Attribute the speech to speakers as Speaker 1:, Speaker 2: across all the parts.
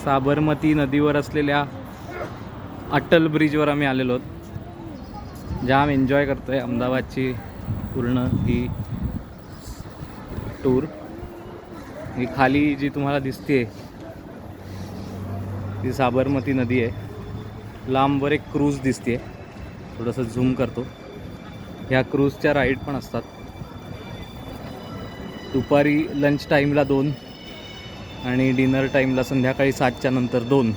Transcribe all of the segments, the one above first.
Speaker 1: साबरमती नदीवर असलेल्या अटल ब्रिजवर आम्ही आलेलो आहोत. जाम एन्जॉय करतो आहे अहमदाबादची पूर्ण ही टूर. ही खाली जी तुम्हाला दिसते ती साबरमती नदी आहे. लांबवर एक क्रूज दिसते, थोडंसं झूम करतो. ह्या क्रूजच्या राईड पण असतात. दुपारी लंच टाईमला 2 आणि डिनर टाईमला संध्याकाळी 7च्या नंतर 2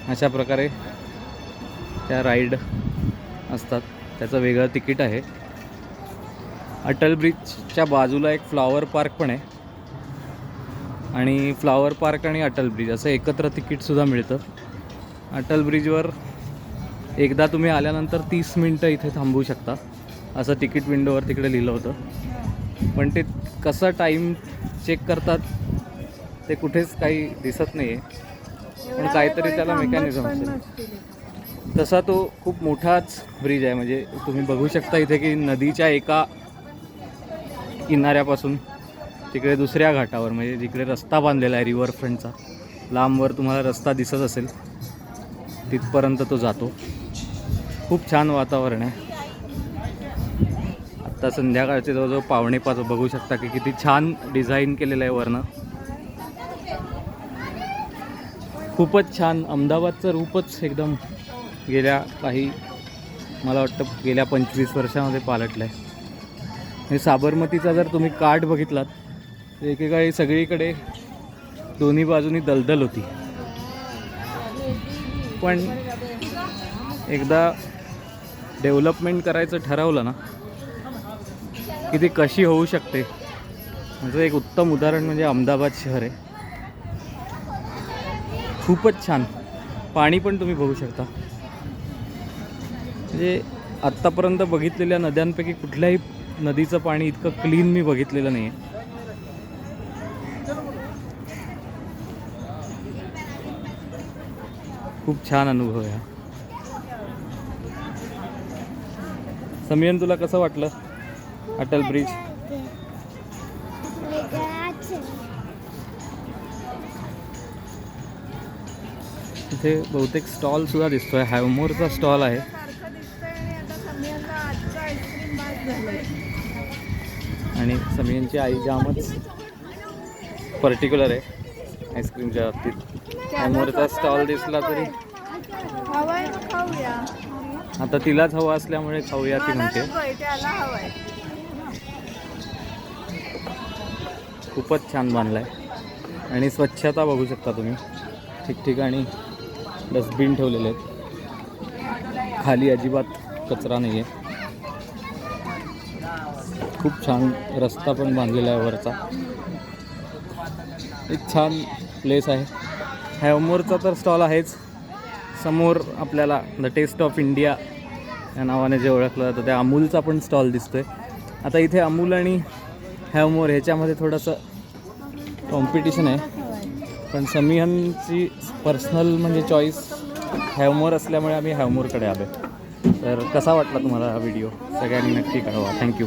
Speaker 1: अशा प्रकारे त्या राईड असतात. त्याचं वेगळं तिकीट आहे. अटल ब्रिजच्या बाजूला एक फ्लॉवर पार्क पण आहे आणि फ्लॉवर पार्क आणि अटल ब्रिज असं एकत्र तिकीटसुद्धा मिळतं. अटल ब्रिजवर एकदा तुम्ही आल्यानंतर 30 मिनटं इथे थांबू शकता असं तिकीट विंडोवर तिकडे लिहिलं होतं. पण ते कसं टाईम चेक करतात ते कुठेच काही दिसत नाही आहे. पण काहीतरी त्याला मेकॅनिझम असेल. तसा तो खूप मोठाच ब्रिज आहे. म्हणजे तुम्ही बघू शकता इथे की नदीच्या एका किनाऱ्यापासून तिकडे दुसऱ्या घाटावर, म्हणजे जिकडे रस्ता बांधलेला आहे रिव्हरफ्रंटचा, लांबवर तुम्हाला रस्ता दिसत असेल तिथपर्यंत तो जातो. खूप छान वातावरण आहे. आत्ता संध्याकाळचे जवळजवळ 4:45 बघू शकता की किती छान डिझाईन केलेलं आहे वरनं. खूपच छान. अहमदाबादचं रूपच एकदम गेल्या मला वाटतं गेल्या 25 वर्षामध्ये पालटलं आहे. हे साबरमतीचा जर तुम्ही काठ बघितलात तर एकेकाळी सगळीकडे दोन्ही बाजूनी दलदल होती. पण एकदा डेव्हलपमेंट करायचं ठरवलं ना की ती कशी होऊ शकते. म्हणजे एक उत्तम उदाहरण म्हणजे अहमदाबाद शहर आहे. खूपच छान. पाणी पण तुम्ही बघू शकता. म्हणजे आत्तापर्यंत बघितलेल्या नद्यांपैकी कुठल्याही नदीचं पाणी इतकं क्लीन मी बघितलेलं नाही आहे. खूप छान अनुभव आहे. समीयन, तुला कसं वाटलं अटल ब्रिज? इथे बहुतेक स्टॉल सुद्धा दिसतोय. हॅवमोरचा स्टॉल आहे. आणि समीयनची आई जामच पर्टिक्युलर आहे आईस्क्रीमच्या बाबतीत. हॅवमोरचा स्टॉल दिसला तरी आता तिलाच हवा असल्यामुळे खाऊया ती म्हणते. खूपच छान बांधलाय आणि स्वच्छता बघू शकता तुम्ही. ठिकठिकाणी डस्टबिन ठेवलेले आहेत. खाली अजिबात कचरा नाही आहे. खूप छान रस्ता पण बांधलेला आहे वरचा. एक छान प्लेस आहे. हॅवमोरचा तर स्टॉल आहेच. समोर आपल्याला द टेस्ट ऑफ इंडिया या नावाने जे ओळखलं जातं त्या अमूलचा पण स्टॉल दिसतोय. आता इथे अमूल आणि हॅवमोर ह्याच्यामध्ये थोडंसं कॉम्पिटिशन आहे. पण समीहनची पर्सनल म्हणजे चॉईस हॅवमोर असल्यामुळे आम्ही हॅवमोरकडे आलो. तर कसा वाटला तुम्हाला हा व्हिडिओ सगळ्यांनी नक्की कळवा. थँक्यू.